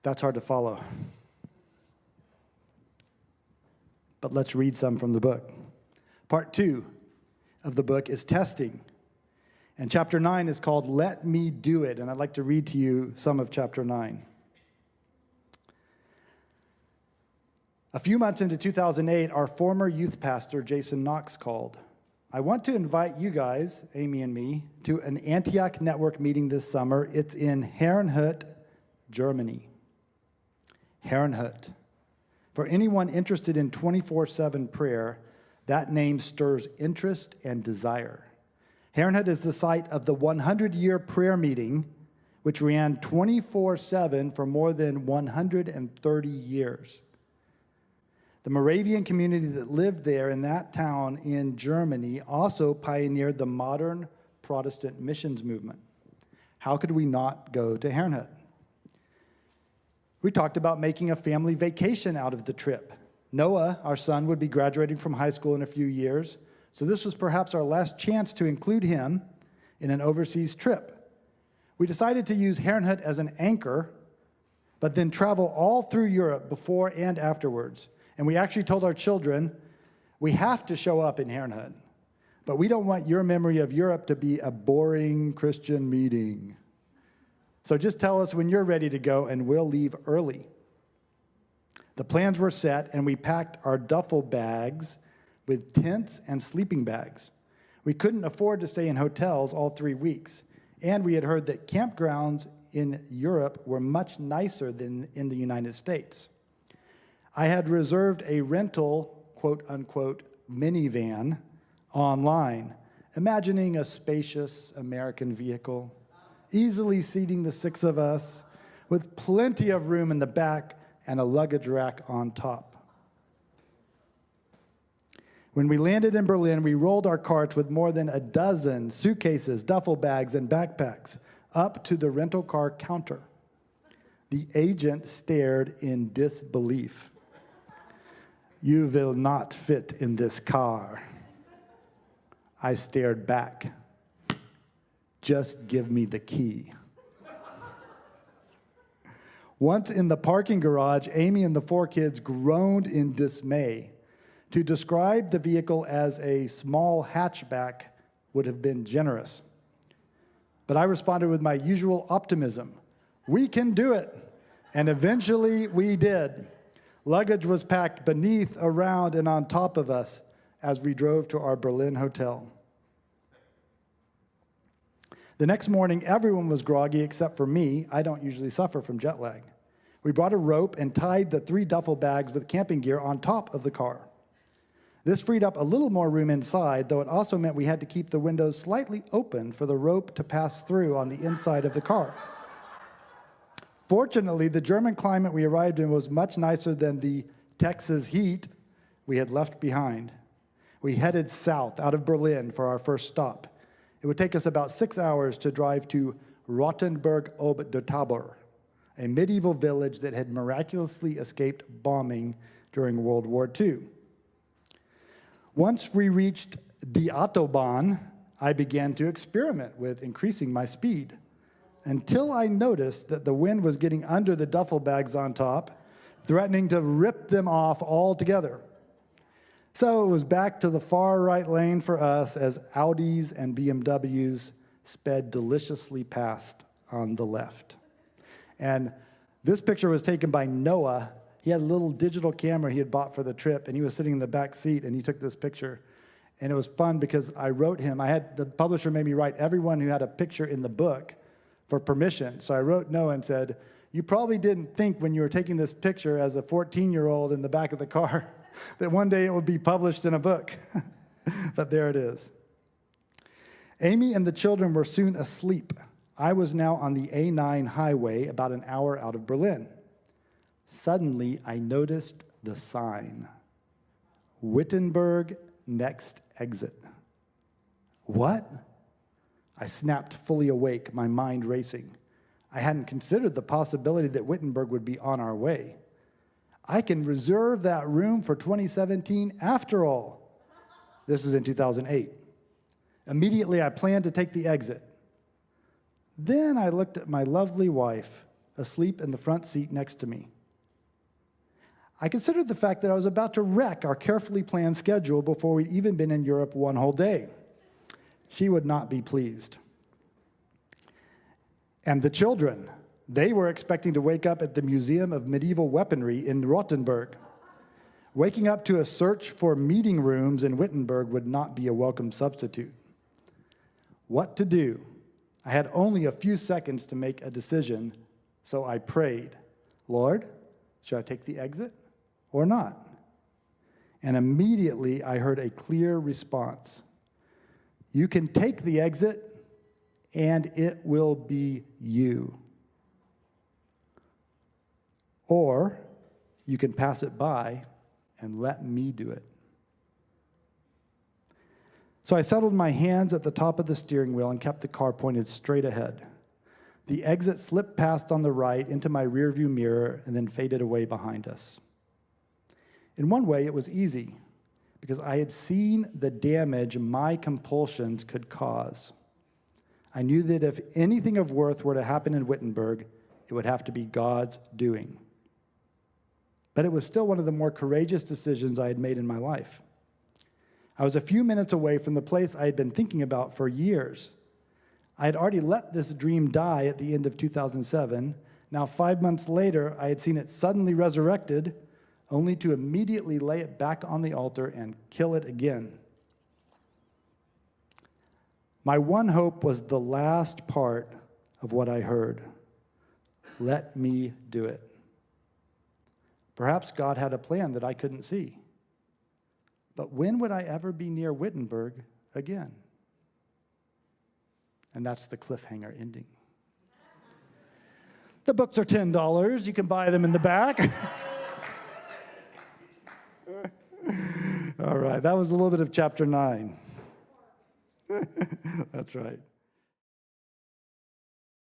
That's hard to follow. But let's read some from the book. Part 2 of the book is testing. And chapter 9 is called Let Me Do It. And I'd like to read to you some of chapter 9. A few months into 2008, our former youth pastor, Jason Knox, called. I want to invite you guys, Amy and me, to an Antioch Network meeting this summer. It's in Herrnhut, Germany. Herrnhut. For anyone interested in 24/7 prayer, that name stirs interest and desire. Herrnhut is the site of the 100-year prayer meeting, which ran 24/7 for more than 130 years. The Moravian community that lived there in that town in Germany also pioneered the modern Protestant missions movement. How could we not go to Herrnhut? We talked about making a family vacation out of the trip. Noah, our son, would be graduating from high school in a few years, so this was perhaps our last chance to include him in an overseas trip. We decided to use Herrnhut as an anchor, but then travel all through Europe before and afterwards. And we actually told our children, we have to show up in Herrnhut, but we don't want your memory of Europe to be a boring Christian meeting. So just tell us when you're ready to go and we'll leave early. The plans were set and we packed our duffel bags with tents and sleeping bags. We couldn't afford to stay in hotels all 3 weeks. And we had heard that campgrounds in Europe were much nicer than in the United States. I had reserved a rental, quote unquote, minivan online, imagining a spacious American vehicle, easily seating the 6 of us, with plenty of room in the back and a luggage rack on top. When we landed in Berlin, we rolled our carts with more than a dozen suitcases, duffel bags, and backpacks up to the rental car counter. The agent stared in disbelief. You will not fit in this car. I stared back. Just give me the key. Once in the parking garage, Amy and the 4 kids groaned in dismay. To describe the vehicle as a small hatchback would have been generous. But I responded with my usual optimism. We can do it. And eventually we did. Luggage was packed beneath, around, and on top of us as we drove to our Berlin hotel. The next morning, everyone was groggy except for me. I don't usually suffer from jet lag. We brought a rope and tied the 3 duffel bags with camping gear on top of the car. This freed up a little more room inside, though it also meant we had to keep the windows slightly open for the rope to pass through on the inside of the car. Fortunately, the German climate we arrived in was much nicer than the Texas heat we had left behind. We headed south out of Berlin for our first stop. It would take us about 6 hours to drive to Rottenburg ob der Tauber, a medieval village that had miraculously escaped bombing during World War II. Once we reached the Autobahn, I began to experiment with increasing my speed until I noticed that the wind was getting under the duffel bags on top, threatening to rip them off altogether. So it was back to the far right lane for us as Audis and BMWs sped deliciously past on the left. And this picture was taken by Noah. He had a little digital camera he had bought for the trip, and he was sitting in the back seat, and he took this picture. And it was fun because I wrote him. The publisher made me write everyone who had a picture in the book for permission. So I wrote Noah and said, you probably didn't think when you were taking this picture as a 14-year-old in the back of the car that one day it would be published in a book. But there it is. Amy and the children were soon asleep. I was now on the A9 highway about an hour out of Berlin. Suddenly, I noticed the sign, Wittenberg, next exit. What? I snapped, fully awake, my mind racing. I hadn't considered the possibility that Wittenberg would be on our way. I can reserve that room for 2017 after all. This is in 2008. Immediately, I planned to take the exit. Then I looked at my lovely wife, asleep in the front seat next to me. I considered the fact that I was about to wreck our carefully planned schedule before we'd even been in Europe one whole day. She would not be pleased. And the children, they were expecting to wake up at the Museum of Medieval Weaponry in Rothenburg. Waking up to a search for meeting rooms in Wittenberg would not be a welcome substitute. What to do? I had only a few seconds to make a decision, so I prayed, Lord, should I take the exit or not? And immediately I heard a clear response. You can take the exit, and it will be you. Or you can pass it by and let me do it. So I settled my hands at the top of the steering wheel and kept the car pointed straight ahead. The exit slipped past on the right into my rearview mirror and then faded away behind us. In one way, it was easy because I had seen the damage my compulsions could cause. I knew that if anything of worth were to happen in Wittenberg, it would have to be God's doing. But it was still one of the more courageous decisions I had made in my life. I was a few minutes away from the place I had been thinking about for years. I had already let this dream die at the end of 2007. Now, 5 months later, I had seen it suddenly resurrected, only to immediately lay it back on the altar and kill it again. My one hope was the last part of what I heard. Let me do it. Perhaps God had a plan that I couldn't see. But when would I ever be near Wittenberg again? And that's the cliffhanger ending. The books are $10. You can buy them in the back. All right, that was a little bit of chapter 9. That's right.